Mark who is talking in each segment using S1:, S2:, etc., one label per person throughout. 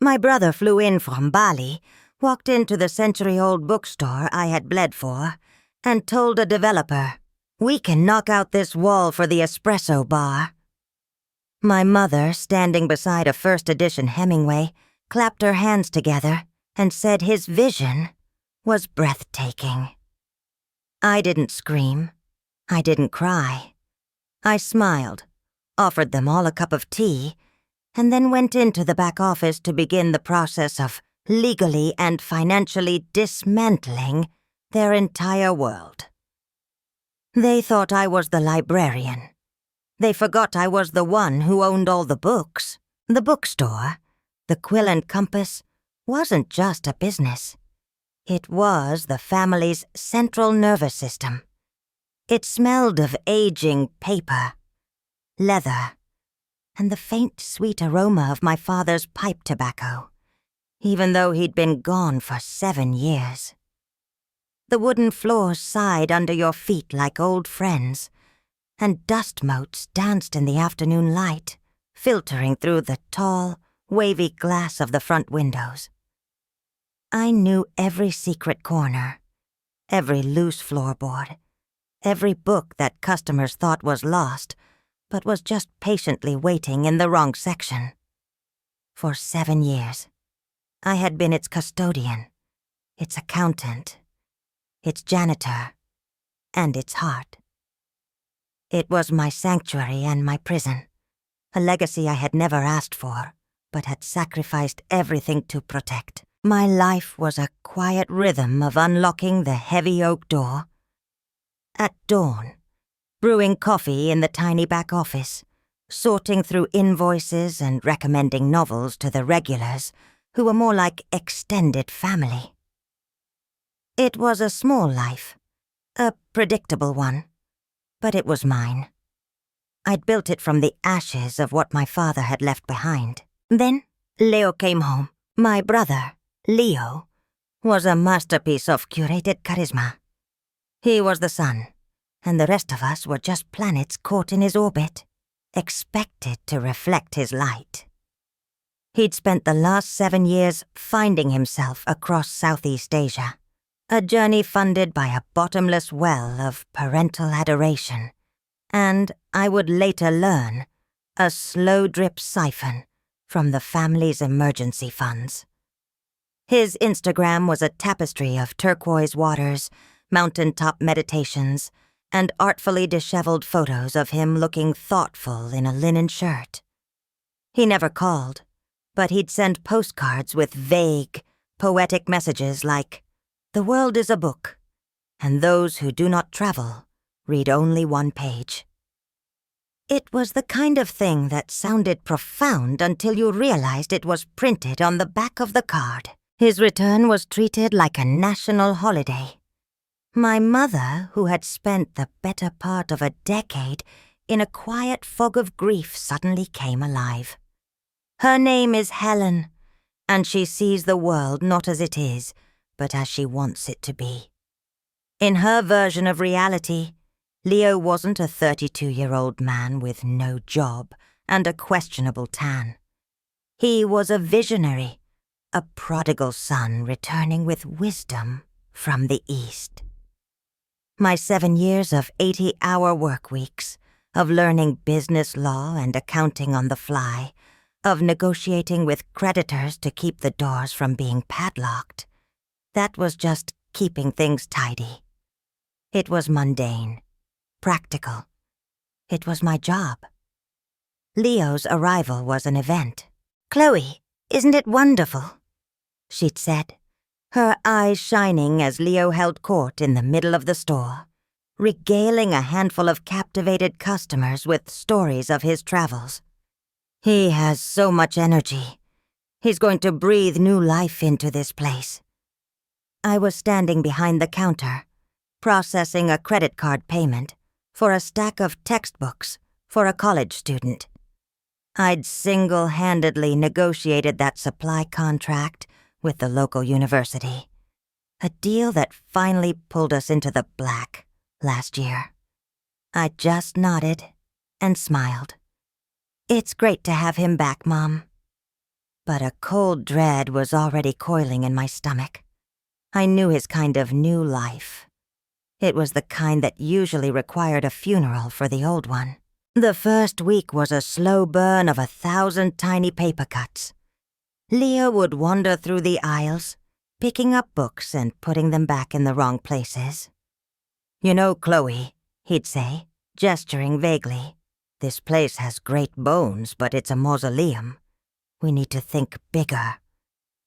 S1: My brother flew in from Bali, walked into the century-old bookstore I had bled for, and told a developer, "We can knock out this wall for the espresso bar." My mother, standing beside a first-edition Hemingway, clapped her hands together and said his vision was breathtaking. I didn't scream. I didn't cry. I smiled, offered them all a cup of tea, and then went into the back office to begin the process of legally and financially dismantling their entire world. They thought I was the librarian. They forgot I was the one who owned all the books. The bookstore, the Quill and Compass, wasn't just a business. It was the family's central nervous system. It smelled of aging paper, leather, and the faint, sweet aroma of my father's pipe tobacco, even though he'd been gone for 7 years. The wooden floors sighed under your feet like old friends, and dust motes danced in the afternoon light, filtering through the tall, wavy glass of the front windows. I knew every secret corner, every loose floorboard, every book that customers thought was lost, but was just patiently waiting in the wrong section. For 7 years, I had been its custodian, its accountant, its janitor, and its heart. It was my sanctuary and my prison, a legacy I had never asked for, but had sacrificed everything to protect. My life was a quiet rhythm of unlocking the heavy oak door. At dawn, brewing coffee in the tiny back office, sorting through invoices and recommending novels to the regulars, who were more like extended family. It was a small life, a predictable one, but it was mine. I'd built it from the ashes of what my father had left behind. Then Leo came home. My brother, Leo, was a masterpiece of curated charisma. He was the sun, and the rest of us were just planets caught in his orbit, expected to reflect his light. He'd spent the last 7 years finding himself across Southeast Asia, a journey funded by a bottomless well of parental adoration, and, I would later learn, a slow-drip siphon from the family's emergency funds. His Instagram was a tapestry of turquoise waters, mountaintop meditations, and artfully disheveled photos of him looking thoughtful in a linen shirt. He never called, but he'd send postcards with vague, poetic messages like, "The world is a book, and those who do not travel read only one page." It was the kind of thing that sounded profound until you realized it was printed on the back of the card. His return was treated like a national holiday. My mother, who had spent the better part of a decade in a quiet fog of grief, suddenly came alive. Her name is Helen, and she sees the world not as it is, but as she wants it to be. In her version of reality, Leo wasn't a 32-year-old man with no job and a questionable tan. He was a visionary, a prodigal son returning with wisdom from the East. My 7 years of 80-hour work weeks, of learning business law and accounting on the fly, of negotiating with creditors to keep the doors from being padlocked, that was just keeping things tidy. It was mundane, practical. It was my job. Leo's arrival was an event. "Chloe, isn't it wonderful?" she'd said, her eyes shining as Leo held court in the middle of the store, regaling a handful of captivated customers with stories of his travels. "He has so much energy. He's going to breathe new life into this place." I was standing behind the counter, processing a credit card payment for a stack of textbooks for a college student. I'd single-handedly negotiated that supply contract with the local university, a deal that finally pulled us into the black last year. I just nodded and smiled. "It's great to have him back, Mom." but a cold dread was already coiling in my stomach. I knew his kind of new life. It was the kind that usually required a funeral for the old one. The first week was a slow burn of 1,000 tiny paper cuts. Leo would wander through the aisles, picking up books and putting them back in the wrong places. "You know, Chloe," he'd say, gesturing vaguely, "this place has great bones, but it's a mausoleum. We need to think bigger.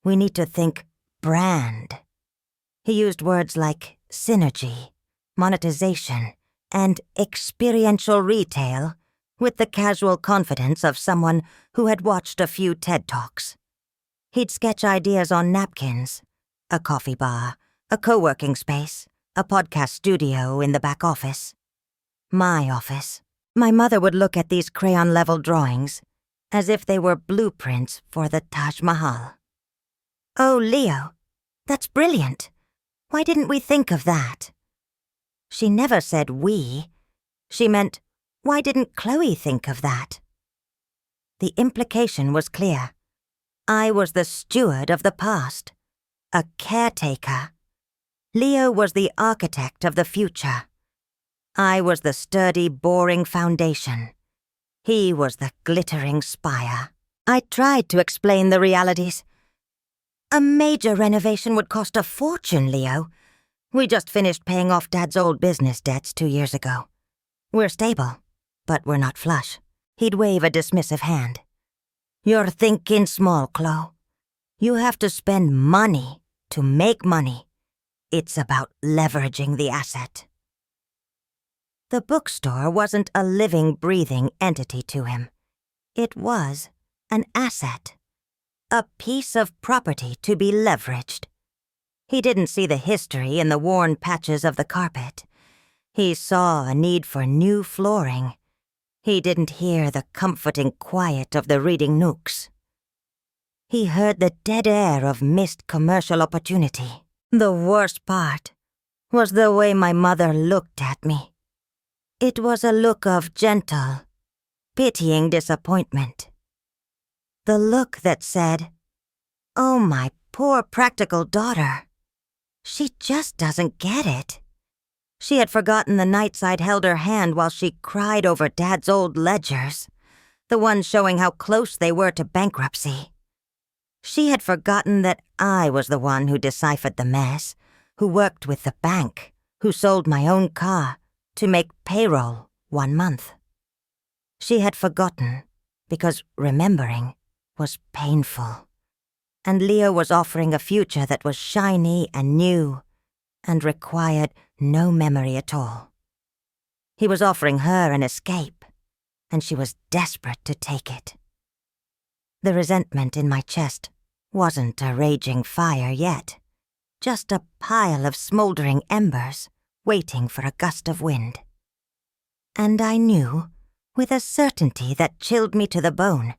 S1: We need to think brand." He used words like synergy, monetization, and experiential retail with the casual confidence of someone who had watched a few TED Talks. He'd sketch ideas on napkins, a coffee bar, a co-working space, a podcast studio in the back office. My office. My mother would look at these crayon-level drawings as if they were blueprints for the Taj Mahal. "Oh, Leo, that's brilliant. Why didn't we think of that?" She never said we. She meant, why didn't Chloe think of that? The implication was clear. I was the steward of the past, a caretaker. Leo was the architect of the future. I was the sturdy, boring foundation. He was the glittering spire. I tried to explain the realities. "A major renovation would cost a fortune, Leo. We just finished paying off Dad's old business debts 2 years ago. We're stable, but we're not flush." He'd wave a dismissive hand. "You're thinking small, Chloe. You have to spend money to make money. It's about leveraging the asset." The bookstore wasn't a living, breathing entity to him. It was an asset, a piece of property to be leveraged. He didn't see the history in the worn patches of the carpet. He saw a need for new flooring. He didn't hear the comforting quiet of the reading nooks. He heard the dead air of missed commercial opportunity. The worst part was the way my mother looked at me. It was a look of gentle, pitying disappointment. The look that said, "Oh, my poor practical daughter. She just doesn't get it." She had forgotten the nights I'd held her hand while she cried over Dad's old ledgers, the ones showing how close they were to bankruptcy. She had forgotten that I was the one who deciphered the mess, who worked with the bank, who sold my own car to make payroll 1 month. She had forgotten because remembering was painful. And Leo was offering a future that was shiny and new and required no memory at all. He was offering her an escape, and she was desperate to take it. The resentment in my chest wasn't a raging fire yet, just a pile of smoldering embers waiting for a gust of wind. And I knew, with a certainty that chilled me to the bone,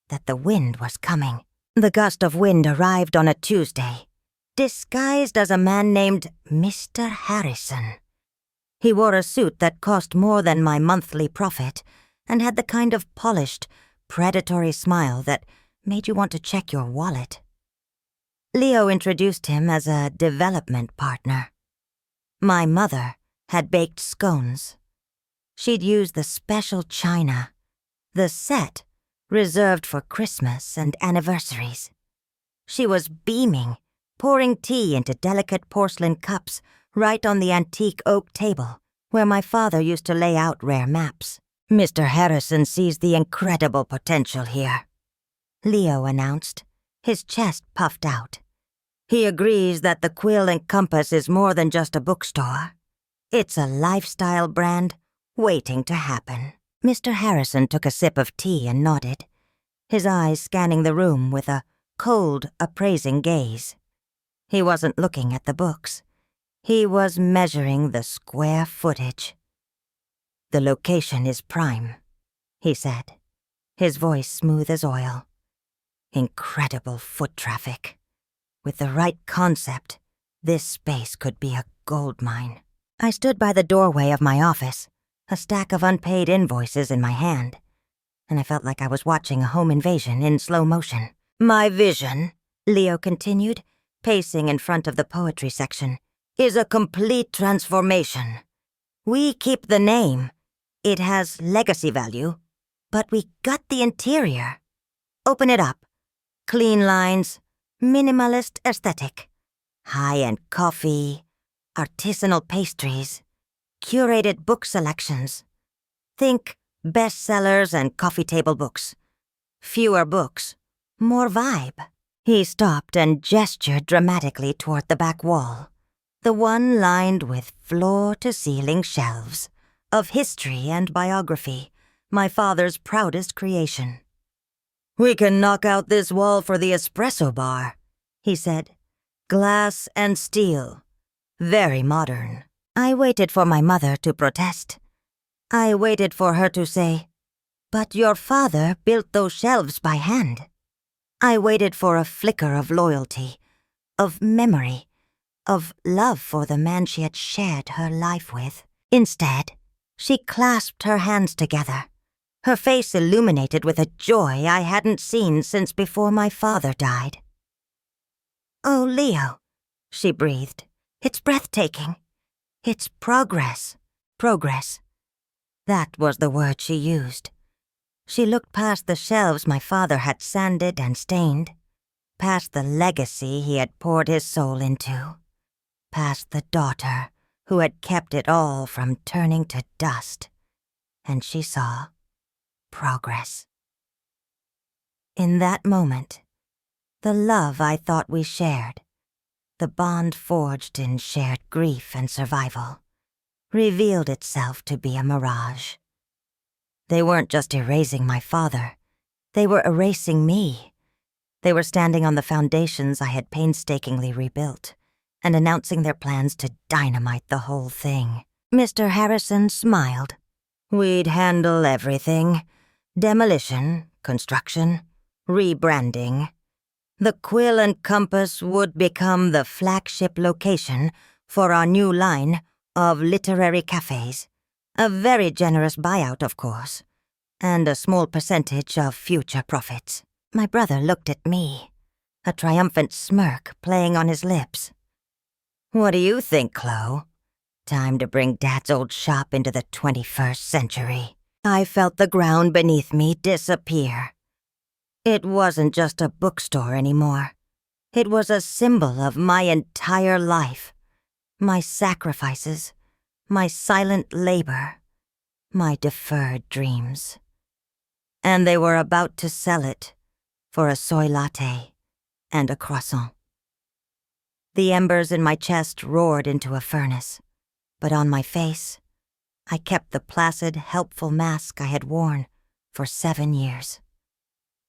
S1: that the wind was coming. The gust of wind arrived on a Tuesday, disguised as a man named Mr. Harrison. He wore a suit that cost more than my monthly profit and had the kind of polished, predatory smile that made you want to check your wallet. Leo introduced him as a development partner. My mother had baked scones. She'd used the special china, the set reserved for Christmas and anniversaries. She was beaming, pouring tea into delicate porcelain cups right on the antique oak table where my father used to lay out rare maps. "Mr. Harrison sees the incredible potential here," Leo announced, his chest puffed out. "He agrees that the Quill and Compass is more than just a bookstore. It's a lifestyle brand waiting to happen." Mr. Harrison took a sip of tea and nodded, his eyes scanning the room with a cold, appraising gaze. He wasn't looking at the books. He was measuring the square footage. "The location is prime," he said, his voice smooth as oil. "Incredible foot traffic. With the right concept, this space could be a gold mine." I stood by the doorway of my office, a stack of unpaid invoices in my hand, and I felt like I was watching a home invasion in slow motion. My vision, Leo continued, pacing in front of the poetry section, is a complete transformation. We keep the name. It has legacy value, but we gut the interior. Open it up. Clean lines, minimalist aesthetic, high-end coffee, artisanal pastries, curated book selections. Think bestsellers and coffee table books. Fewer books, more vibe. He stopped and gestured dramatically toward the back wall, the one lined with floor-to-ceiling shelves of history and biography, my father's proudest creation. We can knock out this wall for the espresso bar, he said. Glass and steel. Very modern. I waited for my mother to protest. I waited for her to say, "But your father built those shelves by hand." I waited for a flicker of loyalty, of memory, of love for the man she had shared her life with. Instead, she clasped her hands together, her face illuminated with a joy I hadn't seen since before my father died. "Oh, Leo," she breathed. "It's breathtaking. It's progress. Progress." That was the word she used. She looked past the shelves my father had sanded and stained, past the legacy he had poured his soul into, past the daughter who had kept it all from turning to dust, and she saw progress. In that moment, the love I thought we shared, the bond forged in shared grief and survival, revealed itself to be a mirage. They weren't just erasing my father. They were erasing me. They were standing on the foundations I had painstakingly rebuilt and announcing their plans to dynamite the whole thing. Mr. Harrison smiled. We'd handle everything. Demolition, construction, rebranding. The Quill and Compass would become the flagship location for our new line of literary cafes. A very generous buyout, of course, and a small percentage of future profits. My brother looked at me, a triumphant smirk playing on his lips. What do you think, Chloe? Time to bring Dad's old shop into the 21st century. I felt the ground beneath me disappear. It wasn't just a bookstore anymore. It was a symbol of my entire life, my sacrifices, my silent labor, my deferred dreams. And they were about to sell it for a soy latte and a croissant. The embers in my chest roared into a furnace, but on my face, I kept the placid, helpful mask I had worn for 7 years.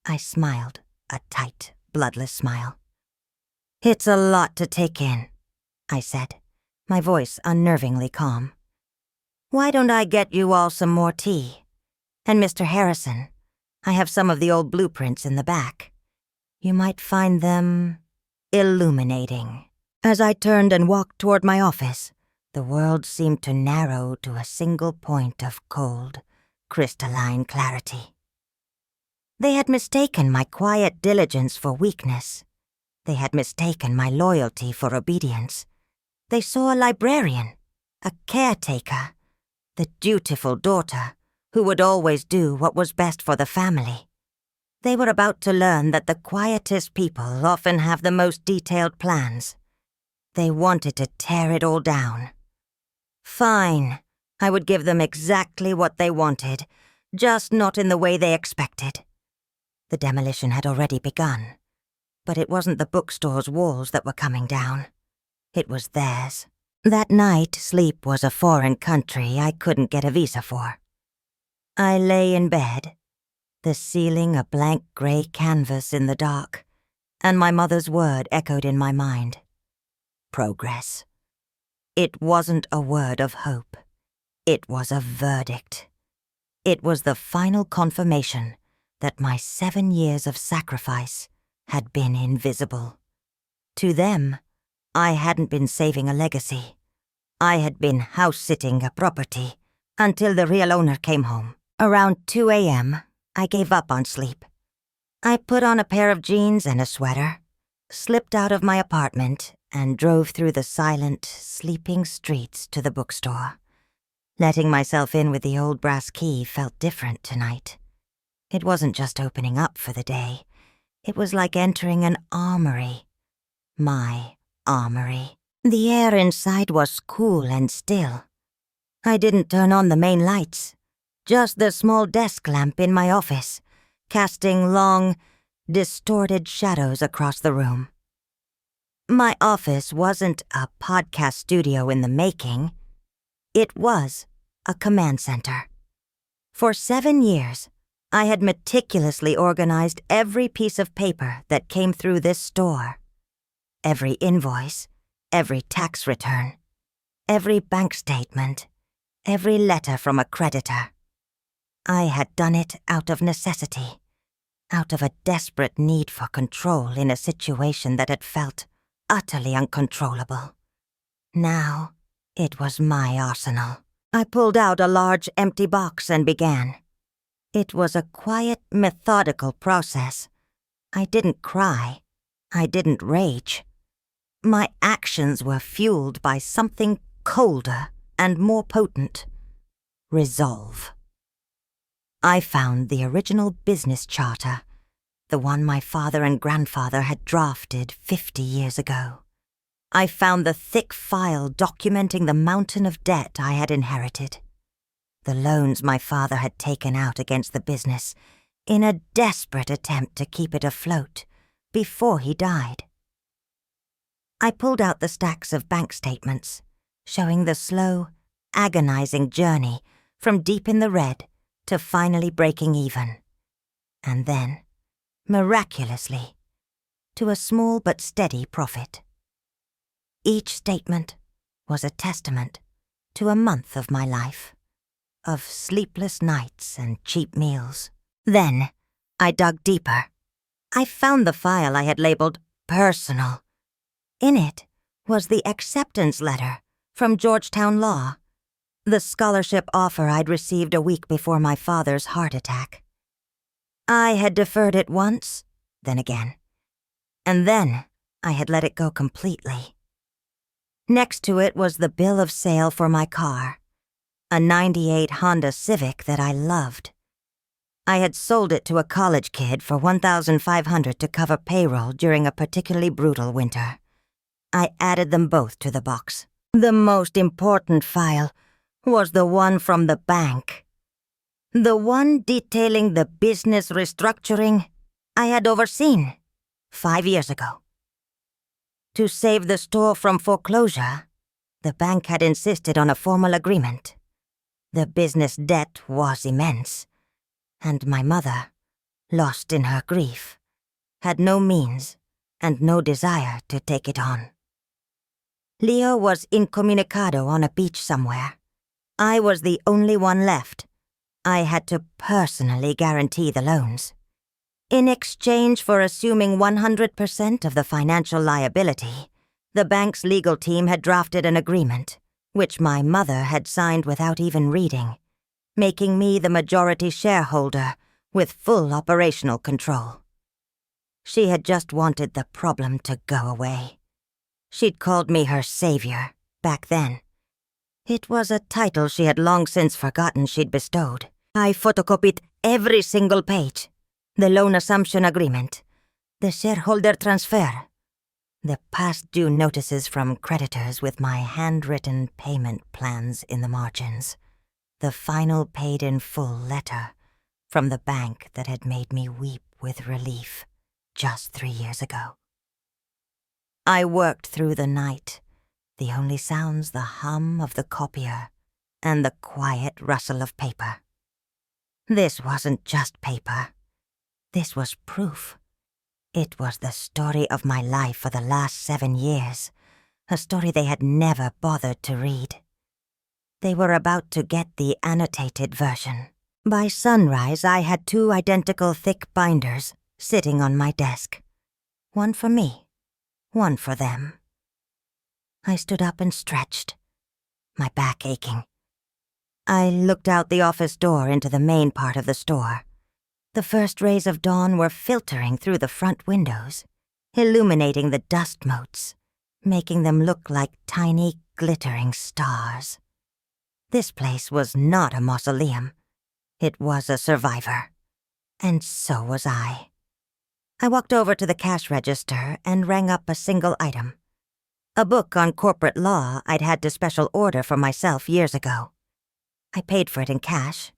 S1: I smiled, a tight, bloodless smile. It's a lot to take in, I said, my voice unnervingly calm. Why don't I get you all some more tea? And Mr. Harrison, I have some of the old blueprints in the back. You might find them illuminating. As I turned and walked toward my office, the world seemed to narrow to a single point of cold, crystalline clarity. They had mistaken my quiet diligence for weakness. They had mistaken my loyalty for obedience. They saw a librarian, a caretaker, the dutiful daughter who would always do what was best for the family. They were about to learn that the quietest people often have the most detailed plans. They wanted to tear it all down. Fine, I would give them exactly what they wanted, just not in the way they expected. The demolition had already begun, but it wasn't the bookstore's walls that were coming down. It was theirs. That night, sleep was a foreign country I couldn't get a visa for. I lay in bed, the ceiling a blank gray canvas in the dark, and my mother's word echoed in my mind. Progress. It wasn't a word of hope. It was a verdict. It was the final confirmation that my 7 years of sacrifice had been invisible. To them, I hadn't been saving a legacy. I had been house-sitting a property until the real owner came home. Around 2 a.m., I gave up on sleep. I put on a pair of jeans and a sweater, slipped out of my apartment, and drove through the silent, sleeping streets to the bookstore. Letting myself in with the old brass key felt different tonight. It wasn't just opening up for the day. It was like entering an armory. My armory. The air inside was cool and still. I didn't turn on the main lights, just the small desk lamp in my office, casting long, distorted shadows across the room. My office wasn't a podcast studio in the making. It was a command center. For 7 years, I had meticulously organized every piece of paper that came through this store. Every invoice, every tax return, every bank statement, every letter from a creditor. I had done it out of necessity, out of a desperate need for control in a situation that had felt utterly uncontrollable. Now, it was my arsenal. I pulled out a large empty box and began. It was a quiet, methodical process. I didn't cry. I didn't rage. My actions were fueled by something colder and more potent. Resolve. I found the original business charter, the one my father and grandfather had drafted 50 years ago. I found the thick file documenting the mountain of debt I had inherited, the loans my father had taken out against the business in a desperate attempt to keep it afloat before he died. I pulled out the stacks of bank statements, showing the slow, agonizing journey from deep in the red to finally breaking even, and then, miraculously, to a small but steady profit. Each statement was a testament to a month of my life, of sleepless nights and cheap meals. Then, I dug deeper. I found the file I had labeled personal. In it was the acceptance letter from Georgetown Law, the scholarship offer I'd received a week before my father's heart attack. I had deferred it once, then again, and then I had let it go completely. Next to it was the bill of sale for my car, a '98 Honda Civic that I loved. I had sold it to a college kid for $1,500 to cover payroll during a particularly brutal winter. I added them both to the box. The most important file was the one from the bank. The one detailing the business restructuring I had overseen 5 years ago. To save the store from foreclosure, the bank had insisted on a formal agreement. The business debt was immense, and my mother, lost in her grief, had no means and no desire to take it on. Leo was incommunicado on a beach somewhere. I was the only one left. I had to personally guarantee the loans. In exchange for assuming 100% of the financial liability, the bank's legal team had drafted an agreement, which my mother had signed without even reading, making me the majority shareholder with full operational control. She had just wanted the problem to go away. She'd called me her savior back then. It was a title she had long since forgotten she'd bestowed. I photocopied every single page. The loan assumption agreement, the shareholder transfer, the past due notices from creditors with my handwritten payment plans in the margins, the final paid-in-full letter from the bank that had made me weep with relief just 3 years ago. I worked through the night, the only sounds the hum of the copier and the quiet rustle of paper. This wasn't just paper. This was proof. It was the story of my life for the last 7 years, a story they had never bothered to read. They were about to get the annotated version. By sunrise, I had 2 identical thick binders sitting on my desk. One for me, one for them. I stood up and stretched, my back aching. I looked out the office door into the main part of the store. The first rays of dawn were filtering through the front windows, illuminating the dust motes, making them look like tiny, glittering stars. This place was not a mausoleum. It was a survivor. And so was I. I walked over to the cash register and rang up a single item. A book on corporate law I'd had to special order for myself years ago. I paid for it in cash,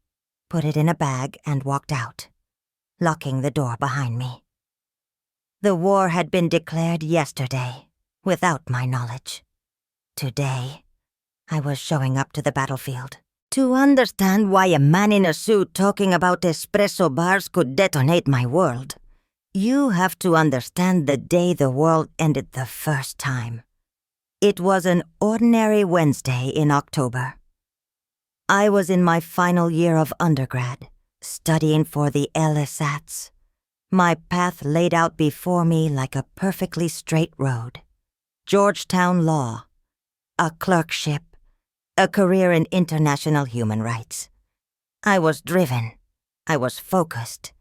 S1: put it in a bag, and walked out, locking the door behind me. The war had been declared yesterday, without my knowledge. Today, I was showing up to the battlefield. To understand why a man in a suit talking about espresso bars could detonate my world, you have to understand the day the world ended the first time. It was an ordinary Wednesday in October. I was in my final year of undergrad, studying for the LSATs. My path laid out before me like a perfectly straight road. Georgetown law, a clerkship, a career in international human rights. I was driven, I was focused,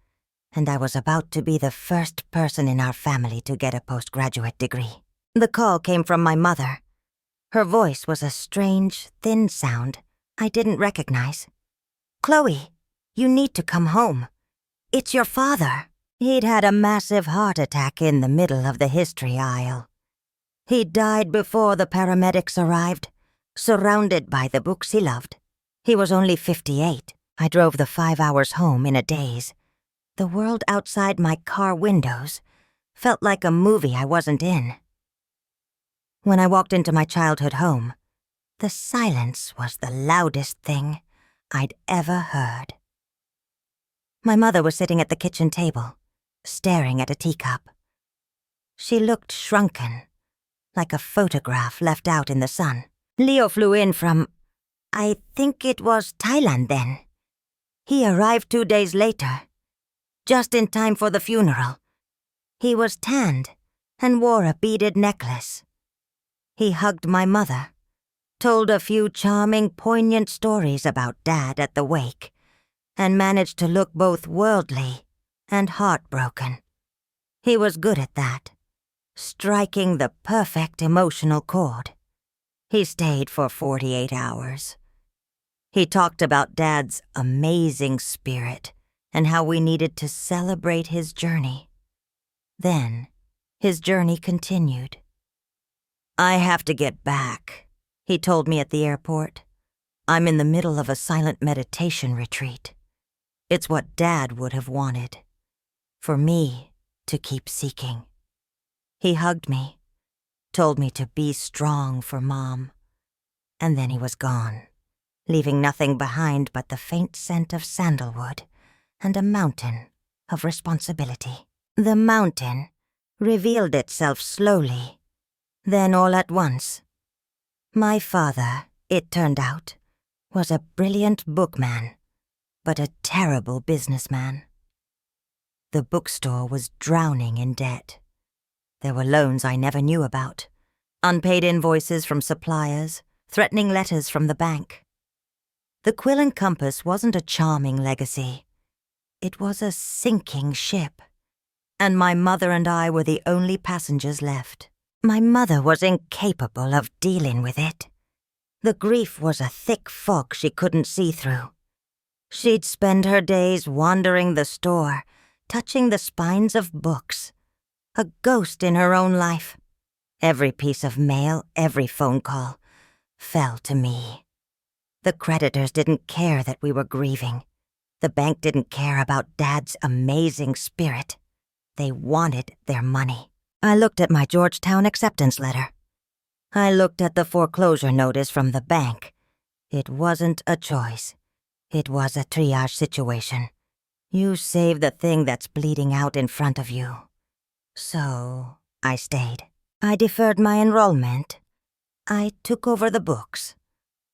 S1: and I was about to be the first person in our family to get a postgraduate degree. The call came from my mother. Her voice was a strange, thin sound I didn't recognize. "Chloe, you need to come home. It's your father." He'd had a massive heart attack in the middle of the history aisle. He died before the paramedics arrived, surrounded by the books he loved. He was only 58. I drove the 5 hours home in a daze. The world outside my car windows felt like a movie I wasn't in. When I walked into my childhood home, the silence was the loudest thing I'd ever heard. My mother was sitting at the kitchen table, staring at a teacup. She looked shrunken, like a photograph left out in the sun. Leo flew in from, I think it was Thailand then. He arrived 2 days later, just in time for the funeral. He was tanned and wore a beaded necklace. He hugged my mother, told a few charming, poignant stories about Dad at the wake, and managed to look both worldly and heartbroken. He was good at that, striking the perfect emotional chord. He stayed for 48 hours. He talked about Dad's amazing spirit and how we needed to celebrate his journey. Then, his journey continued. "I have to get back," he told me at the airport. "I'm in the middle of a silent meditation retreat. It's what Dad would have wanted. For me to keep seeking." He hugged me, told me to be strong for Mom. And then he was gone, leaving nothing behind but the faint scent of sandalwood and a mountain of responsibility. The mountain revealed itself slowly, then all at once. My father, it turned out, was a brilliant bookman, but a terrible businessman. The bookstore was drowning in debt. There were loans I never knew about, unpaid invoices from suppliers, threatening letters from the bank. The Quill and Compass wasn't a charming legacy. It was a sinking ship, and my mother and I were the only passengers left. My mother was incapable of dealing with it. The grief was a thick fog she couldn't see through. She'd spend her days wandering the store, touching the spines of books, a ghost in her own life. Every piece of mail, every phone call, fell to me. The creditors didn't care that we were grieving. The bank didn't care about Dad's amazing spirit. They wanted their money. I looked at my Georgetown acceptance letter. I looked at the foreclosure notice from the bank. It wasn't a choice. It was a triage situation. You save the thing that's bleeding out in front of you. So, I stayed. I deferred my enrollment. I took over the books.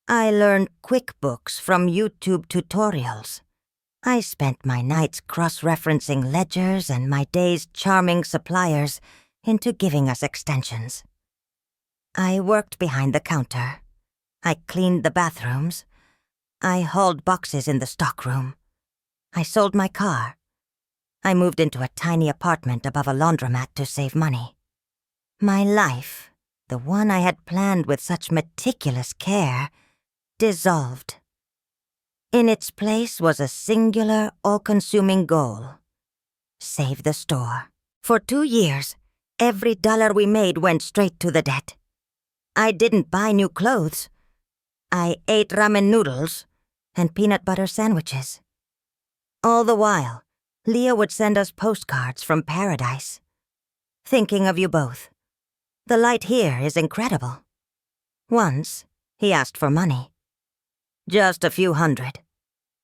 S1: I learned QuickBooks from YouTube tutorials. I spent my nights cross-referencing ledgers and my days charming suppliers into giving us extensions. I worked behind the counter. I cleaned the bathrooms. I hauled boxes in the stockroom. I sold my car, I moved into a tiny apartment above a laundromat to save money. My life, the one I had planned with such meticulous care, dissolved. In its place was a singular, all-consuming goal: save the store. For 2 years, every dollar we made went straight to the debt. I didn't buy new clothes. I ate ramen noodles and peanut butter sandwiches. All the while, Leo would send us postcards from paradise. Thinking of you both. The light here is incredible. Once, he asked for money. Just a few hundred.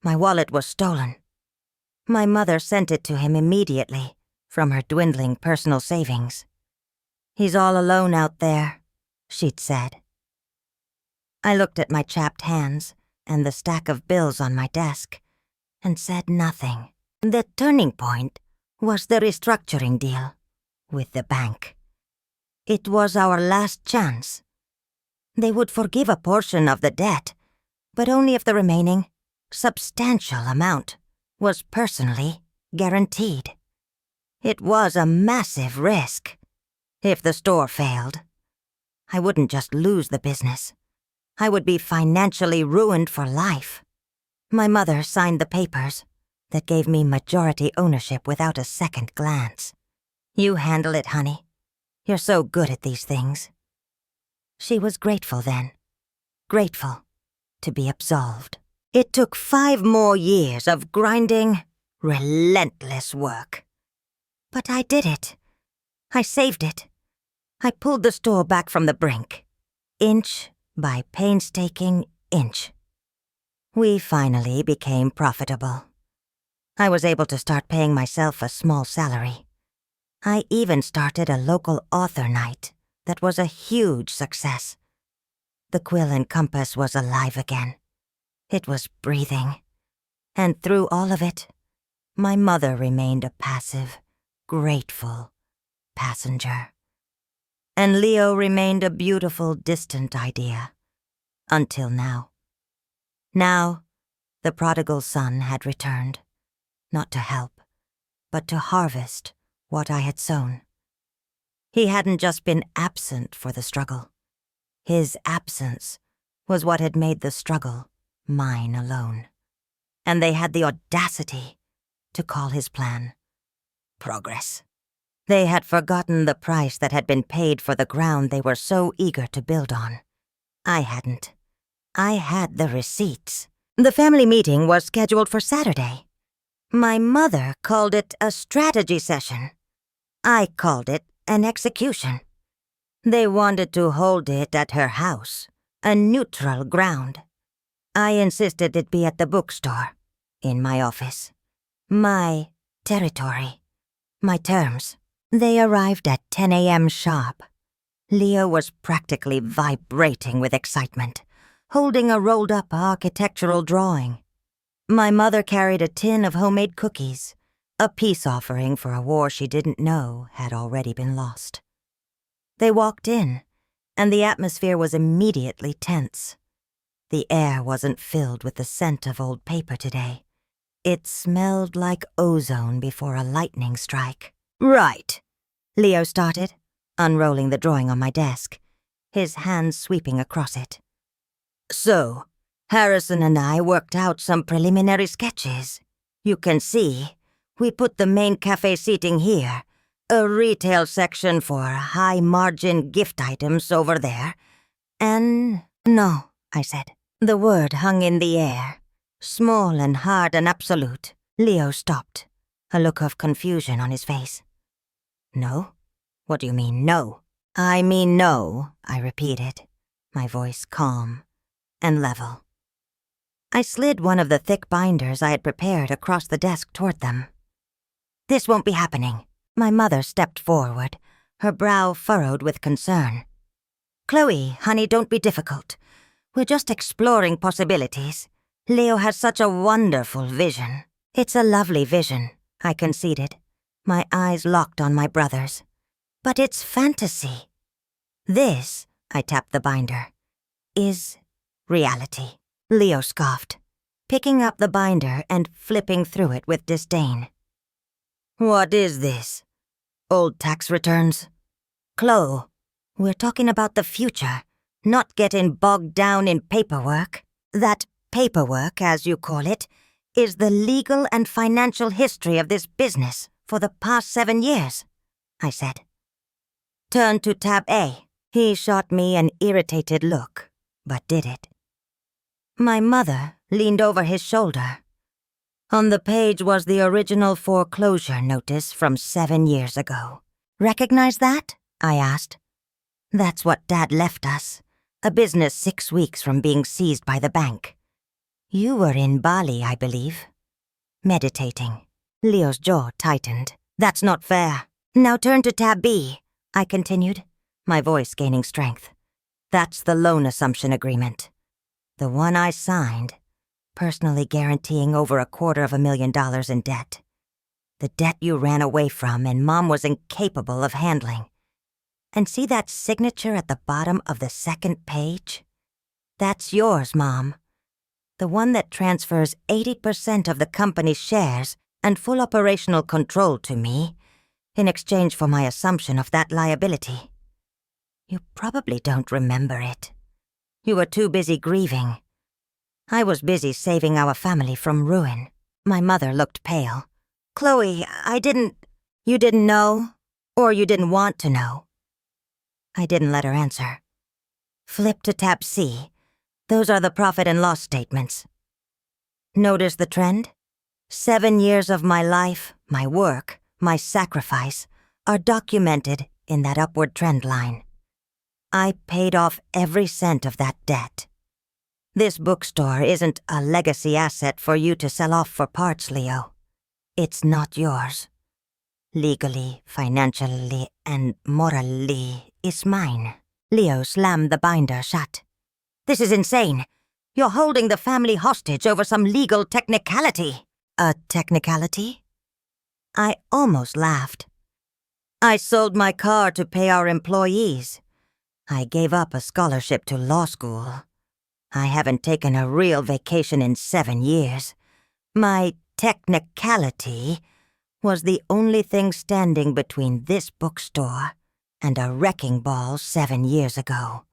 S1: My wallet was stolen. My mother sent it to him immediately from her dwindling personal savings. He's all alone out there, she'd said. I looked at my chapped hands and the stack of bills on my desk and said nothing. The turning point was the restructuring deal with the bank. It was our last chance. They would forgive a portion of the debt, but only if the remaining, substantial amount was personally guaranteed. It was a massive risk. If the store failed, I wouldn't just lose the business. I would be financially ruined for life. My mother signed the papers that gave me majority ownership without a second glance. You handle it, honey. You're so good at these things. She was grateful then. Grateful to be absolved. It took 5 more years of grinding, relentless work. But I did it. I saved it. I pulled the store back from the brink, inch by painstaking inch. We finally became profitable. I was able to start paying myself a small salary. I even started a local author night that was a huge success. The Quill and Compass was alive again. It was breathing. And through all of it, my mother remained a passive, grateful passenger. And Leo remained a beautiful, distant idea. Until now. Now, the prodigal son had returned. Not to help, but to harvest what I had sown. He hadn't just been absent for the struggle. His absence was what had made the struggle mine alone. And they had the audacity to call his plan progress. They had forgotten the price that had been paid for the ground they were so eager to build on. I hadn't. I had the receipts. The family meeting was scheduled for Saturday. My mother called it a strategy session. I called it an execution. They wanted to hold it at her house, a neutral ground. I insisted it be at the bookstore, in my office. My territory. My terms. They arrived at 10 a.m. sharp. Leo was practically vibrating with excitement, holding a rolled-up architectural drawing. My mother carried a tin of homemade cookies, a peace offering for a war she didn't know had already been lost. They walked in, and the atmosphere was immediately tense. The air wasn't filled with the scent of old paper today. It smelled like ozone before a lightning strike. "Right," Leo started, unrolling the drawing on my desk, his hands sweeping across it. "So, Harrison and I worked out some preliminary sketches. You can see, we put the main cafe seating here, a retail section for high-margin gift items over there, and—" "No," I said. The word hung in the air, small and hard and absolute. Leo stopped, a look of confusion on his face. "No? What do you mean, no?" "I mean no," I repeated, my voice calm and level. I slid one of the thick binders I had prepared across the desk toward them. "This won't be happening." My mother stepped forward, her brow furrowed with concern. "Chloe, honey, don't be difficult. We're just exploring possibilities. Leo has such a wonderful vision." "It's a lovely vision," I conceded, my eyes locked on my brother's. "But it's fantasy. This," I tapped the binder, "is reality." Leo scoffed, picking up the binder and flipping through it with disdain. What is this? Old tax returns? Chloe, we're talking about the future, not getting bogged down in paperwork. That paperwork, as you call it, is the legal and financial history of this business for the past 7 years, I said. Turn to tab A. He shot me an irritated look, but did it. My mother leaned over his shoulder. On the page was the original foreclosure notice from 7 years ago. Recognize that? I asked. That's what Dad left us, a business 6 weeks from being seized by the bank. You were in Bali, I believe. Meditating. Leo's jaw tightened. That's not fair. Now turn to tab B, I continued, my voice gaining strength. That's the loan assumption agreement. The one I signed, personally guaranteeing over $250,000 in debt. The debt you ran away from and Mom was incapable of handling. And see that signature at the bottom of the second page? That's yours, Mom. The one that transfers 80% of the company's shares and full operational control to me in exchange for my assumption of that liability. You probably don't remember it. You were too busy grieving. I was busy saving our family from ruin. My mother looked pale. Chloe, You didn't know? Or you didn't want to know? I didn't let her answer. Flip to tab C. Those are the profit and loss statements. Notice the trend? 7 years of my life, my work, my sacrifice are documented in that upward trend line. I paid off every cent of that debt. This bookstore isn't a legacy asset for you to sell off for parts, Leo. It's not yours. Legally, financially, and morally, it's mine. Leo slammed the binder shut. This is insane. You're holding the family hostage over some legal technicality. A technicality? I almost laughed. I sold my car to pay our employees. I gave up a scholarship to law school. I haven't taken a real vacation in 7 years. My technicality was the only thing standing between this bookstore and a wrecking ball 7 years ago.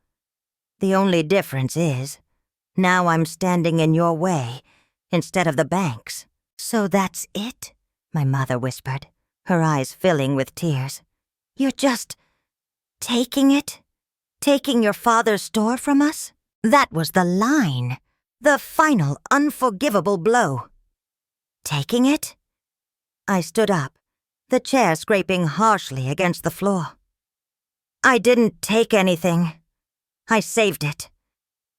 S1: The only difference is, now I'm standing in your way instead of the bank's. So that's it? My mother whispered, her eyes filling with tears. You're just taking it? Taking your father's store from us? That was the line. The final unforgivable blow. Taking it? I stood up, the chair scraping harshly against the floor. I didn't take anything. I saved it.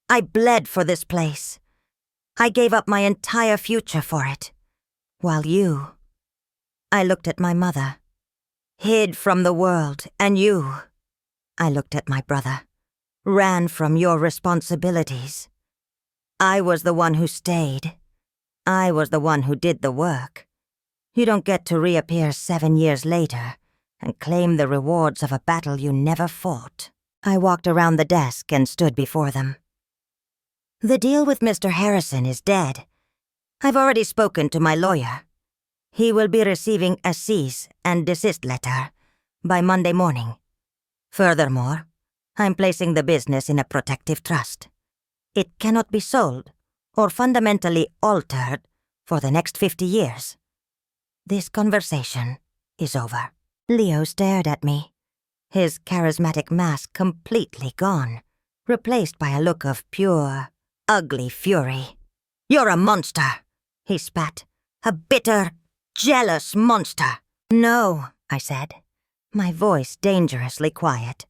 S1: I bled for this place. I gave up my entire future for it. While you... I looked at my mother. Hid from the world, and you... I looked at my brother. Ran from your responsibilities. I was the one who stayed. I was the one who did the work. You don't get to reappear 7 years later and claim the rewards of a battle you never fought. I walked around the desk and stood before them. The deal with Mr. Harrison is dead. I've already spoken to my lawyer. He will be receiving a cease and desist letter by Monday morning. Furthermore, I'm placing the business in a protective trust. It cannot be sold or fundamentally altered for the next 50 years. This conversation is over. Leo stared at me, his charismatic mask completely gone, replaced by a look of pure, ugly fury. You're a monster, he spat. A bitter, jealous monster. No, I said, my voice dangerously quiet.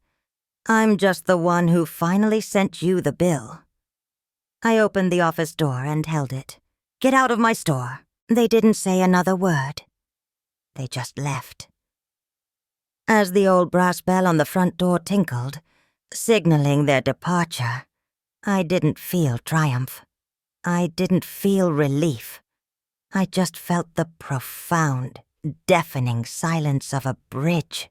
S1: I'm just the one who finally sent you the bill. I opened the office door and held it. Get out of my store. They didn't say another word. They just left. As the old brass bell on the front door tinkled, signaling their departure, I didn't feel triumph. I didn't feel relief. I just felt the profound, deafening silence of a bridge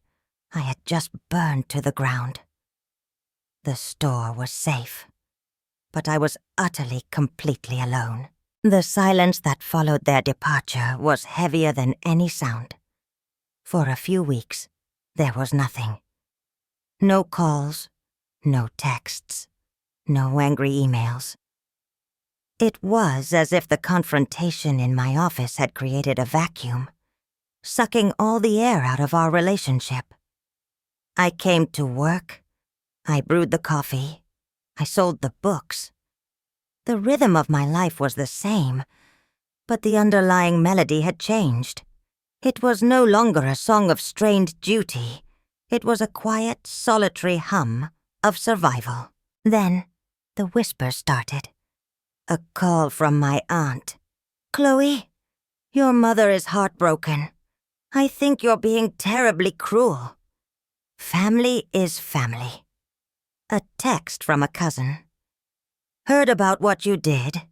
S1: I had just burned to the ground. The store was safe, but I was utterly, completely alone. The silence that followed their departure was heavier than any sound. For a few weeks, there was nothing. No calls, no texts, no angry emails. It was as if the confrontation in my office had created a vacuum, sucking all the air out of our relationship. I came to work, I brewed the coffee, I sold the books. The rhythm of my life was the same, but the underlying melody had changed. It was no longer a song of strained duty. It was a quiet, solitary hum of survival. Then, the whisper started. A call from my aunt. "Chloe, your mother is heartbroken. I think you're being terribly cruel. Family is family." A text from a cousin. "Heard about what you did.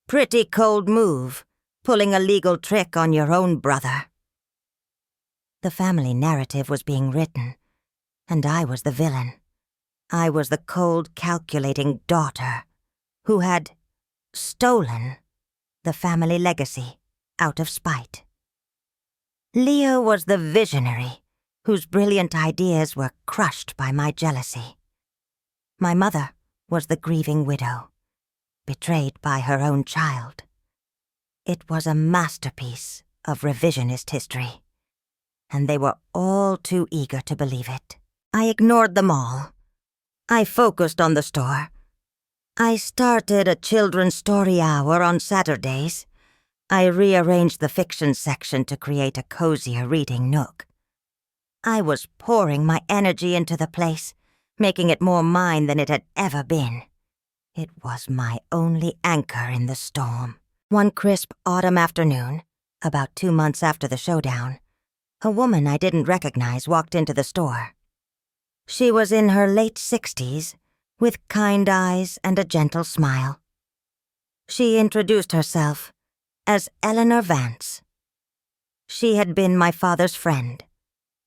S1: Pretty cold move, pulling a legal trick on your own brother." The family narrative was being written, and I was the villain. I was the cold, calculating daughter who had stolen the family legacy out of spite. Leo was the visionary whose brilliant ideas were crushed by my jealousy. My mother was the grieving widow, betrayed by her own child. It was a masterpiece of revisionist history, and they were all too eager to believe it. I ignored them all. I focused on the store. I started a children's story hour on Saturdays. I rearranged the fiction section to create a cozier reading nook. I was pouring my energy into the place, making it more mine than it had ever been. It was my only anchor in the storm. One crisp autumn afternoon, about 2 months after the showdown, a woman I didn't recognize walked into the store. She was in her late 60s, with kind eyes and a gentle smile. She introduced herself as Eleanor Vance. She had been my father's friend,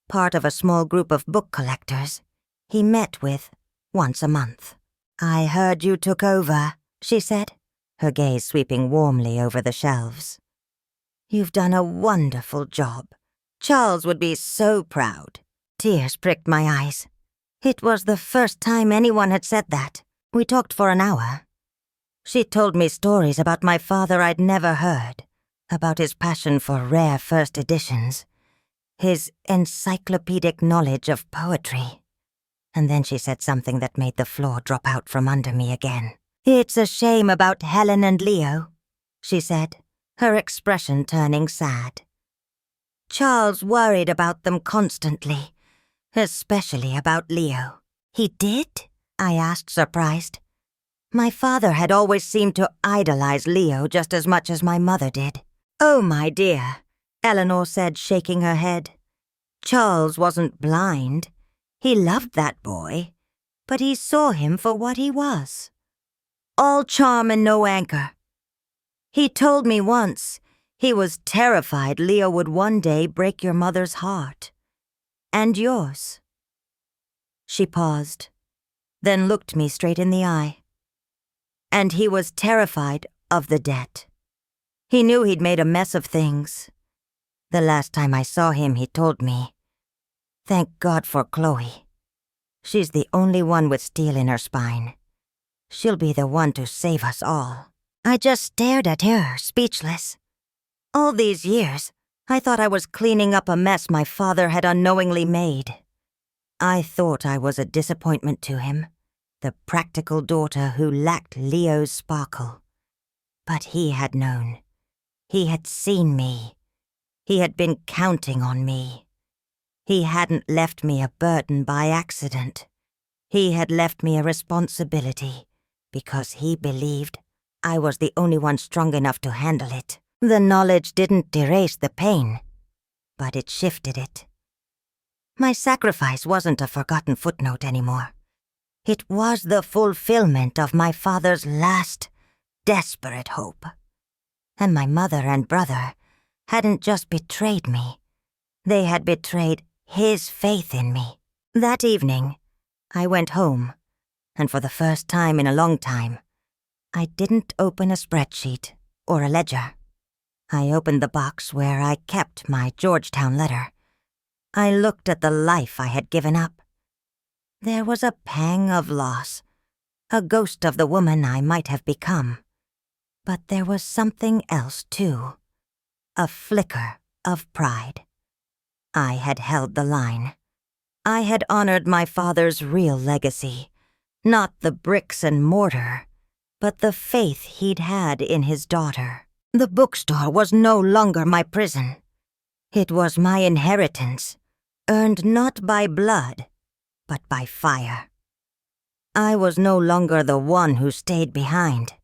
S1: part of a small group of book collectors he met with once a month. "I heard you took over," she said, her gaze sweeping warmly over the shelves. "You've done a wonderful job. Charles would be so proud." Tears pricked my eyes. It was the first time anyone had said that. We talked for an hour. She told me stories about my father I'd never heard, about his passion for rare first editions, his encyclopedic knowledge of poetry. And then she said something that made the floor drop out from under me again. "It's a shame about Helen and Leo," she said, her expression turning sad. "Charles worried about them constantly, especially about Leo." "He did?" I asked, surprised. My father had always seemed to idolize Leo just as much as my mother did. "Oh, my dear," Eleanor said, shaking her head. "Charles wasn't blind. He loved that boy, but he saw him for what he was. All charm and no anchor. He told me once he was terrified Leo would one day break your mother's heart. And yours." She paused, then looked me straight in the eye. "And he was terrified of the debt. He knew he'd made a mess of things. The last time I saw him, he told me, 'Thank God for Chloe. She's the only one with steel in her spine. She'll be the one to save us all.'" I just stared at her, speechless. All these years, I thought I was cleaning up a mess my father had unknowingly made. I thought I was a disappointment to him, the practical daughter who lacked Leo's sparkle. But he had known. He had seen me. He had been counting on me. He hadn't left me a burden by accident. He had left me a responsibility because he believed I was the only one strong enough to handle it. The knowledge didn't erase the pain, but it shifted it. My sacrifice wasn't a forgotten footnote anymore. It was the fulfillment of my father's last, desperate hope. And my mother and brother hadn't just betrayed me. They had betrayed his faith in me. That evening, I went home, and for the first time in a long time, I didn't open a spreadsheet or a ledger. I opened the box where I kept my Georgetown letter I looked at the life I had given up. There was a pang of loss, a ghost of the woman I might have become. But there was something else, too. A flicker of pride. I had held the line. I had honored my father's real legacy, not the bricks and mortar, but the faith he'd had in his daughter. The bookstore was no longer my prison. It was my inheritance, earned not by blood, but by fire. I was no longer the one who stayed behind.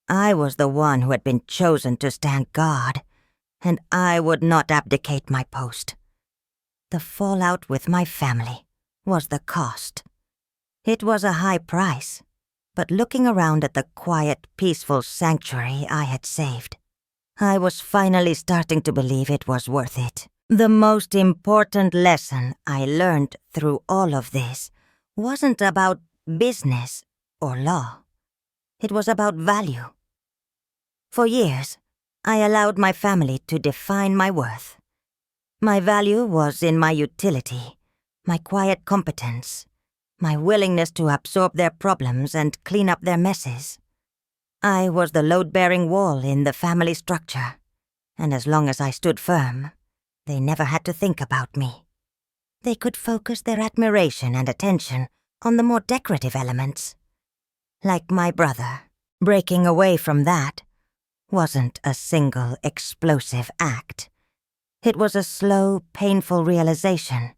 S1: I was the one who had been chosen to stand guard, and I would not abdicate my post. The fallout with my family was the cost. It was a high price, but looking around at the quiet, peaceful sanctuary I had saved, I was finally starting to believe it was worth it. The most important lesson I learned through all of this wasn't about business or law. It was about value. For years, I allowed my family to define my worth. My value was in my utility, my quiet competence, my willingness to absorb their problems and clean up their messes. I was the load-bearing wall in the family structure, and as long as I stood firm, they never had to think about me. They could focus their admiration and attention on the more decorative elements. Like my brother, breaking away from that wasn't a single explosive act. It was a slow, painful realization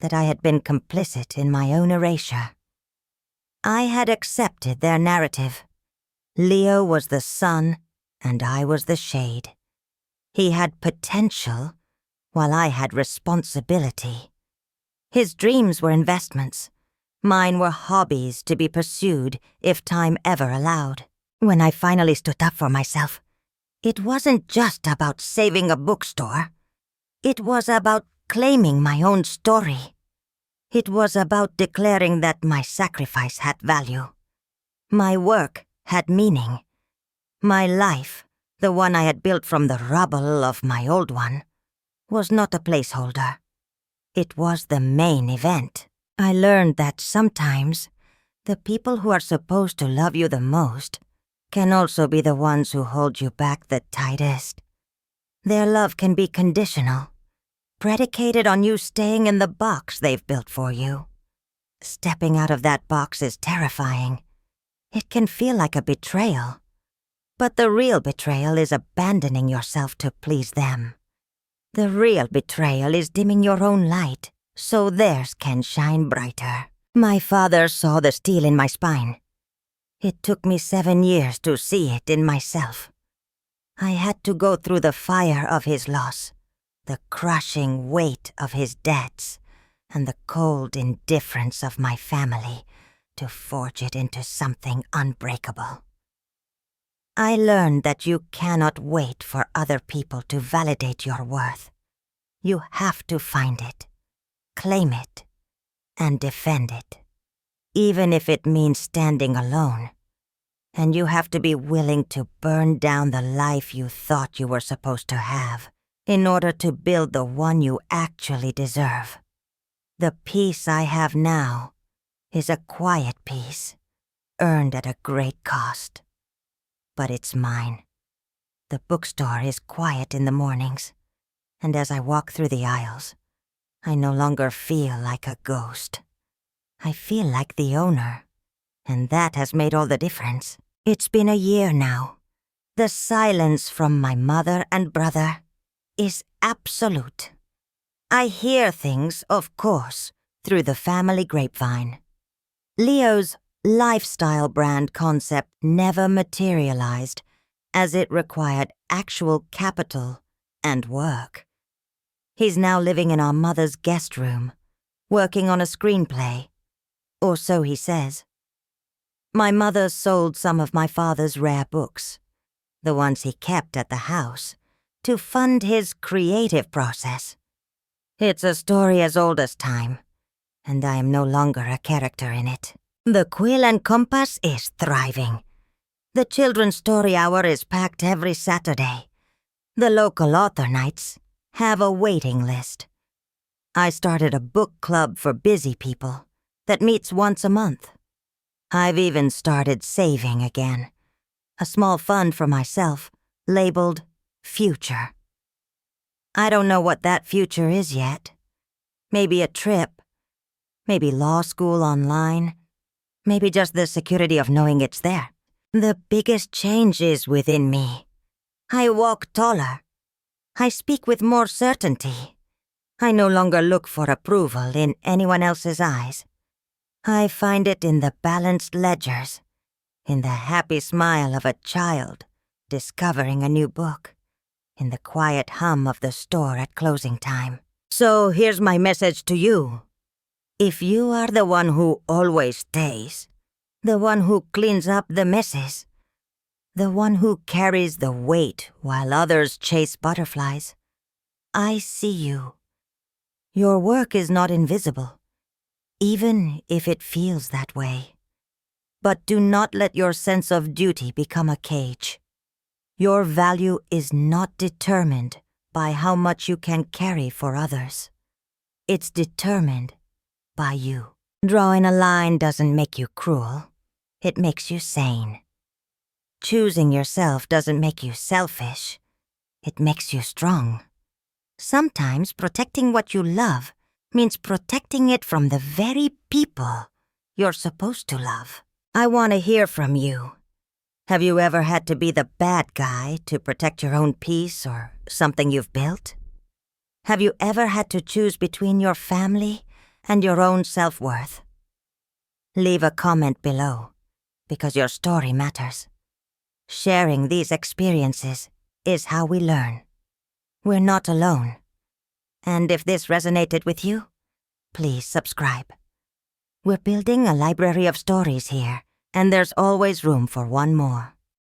S1: that I had been complicit in my own erasure. I had accepted their narrative. Leo was the sun, and I was the shade. He had potential, while I had responsibility. His dreams were investments. Mine were hobbies to be pursued if time ever allowed. When I finally stood up for myself, it wasn't just about saving a bookstore. It was about claiming my own story. It was about declaring that my sacrifice had value. My work had meaning. My life, the one I had built from the rubble of my old one, was not a placeholder. It was the main event. I learned that sometimes the people who are supposed to love you the most can also be the ones who hold you back the tightest. Their love can be conditional, predicated on you staying in the box they've built for you. Stepping out of that box is terrifying. It can feel like a betrayal. But the real betrayal is abandoning yourself to please them. The real betrayal is dimming your own light so theirs can shine brighter. My father saw the steel in my spine. It took me 7 years to see it in myself. I had to go through the fire of his loss, the crushing weight of his debts, and the cold indifference of my family to forge it into something unbreakable. I learned that you cannot wait for other people to validate your worth. You have to find it, claim it, and defend it, even if it means standing alone. And you have to be willing to burn down the life you thought you were supposed to have in order to build the one you actually deserve. The peace I have now is a quiet peace, earned at a great cost. But it's mine. The bookstore is quiet in the mornings, and as I walk through the aisles, I no longer feel like a ghost. I feel like the owner, and that has made all the difference. It's been a year now. The silence from my mother and brother is absolute. I hear things, of course, through the family grapevine. Leo's lifestyle brand concept never materialized, as it required actual capital and work. He's now living in our mother's guest room, working on a screenplay, or so he says. My mother sold some of my father's rare books, the ones he kept at the house, to fund his creative process. It's a story as old as time, and I am no longer a character in it. The Quill and Compass is thriving. The Children's Story Hour is packed every Saturday. The local author nights have a waiting list. I started a book club for busy people that meets once a month. I've even started saving again. A small fund for myself, labeled Future. I don't know what that future is yet. Maybe a trip. Maybe law school online. Maybe just the security of knowing it's there. The biggest change is within me. I walk taller. I speak with more certainty. I no longer look for approval in anyone else's eyes. I find it in the balanced ledgers, in the happy smile of a child discovering a new book, in the quiet hum of the store at closing time. So here's my message to you. If you are the one who always stays, the one who cleans up the messes, the one who carries the weight while others chase butterflies, I see you. Your work is not invisible, even if it feels that way. But do not let your sense of duty become a cage. Your value is not determined by how much you can carry for others. It's determined by you. Drawing a line doesn't make you cruel. It makes you sane. Choosing yourself doesn't make you selfish. It makes you strong. Sometimes protecting what you love means protecting it from the very people you're supposed to love. I want to hear from you. Have you ever had to be the bad guy to protect your own peace or something you've built? Have you ever had to choose between your family and your own self-worth? Leave a comment below, because your story matters. Sharing these experiences is how we learn. We're not alone. And if this resonated with you, please subscribe. We're building a library of stories here, and there's always room for one more.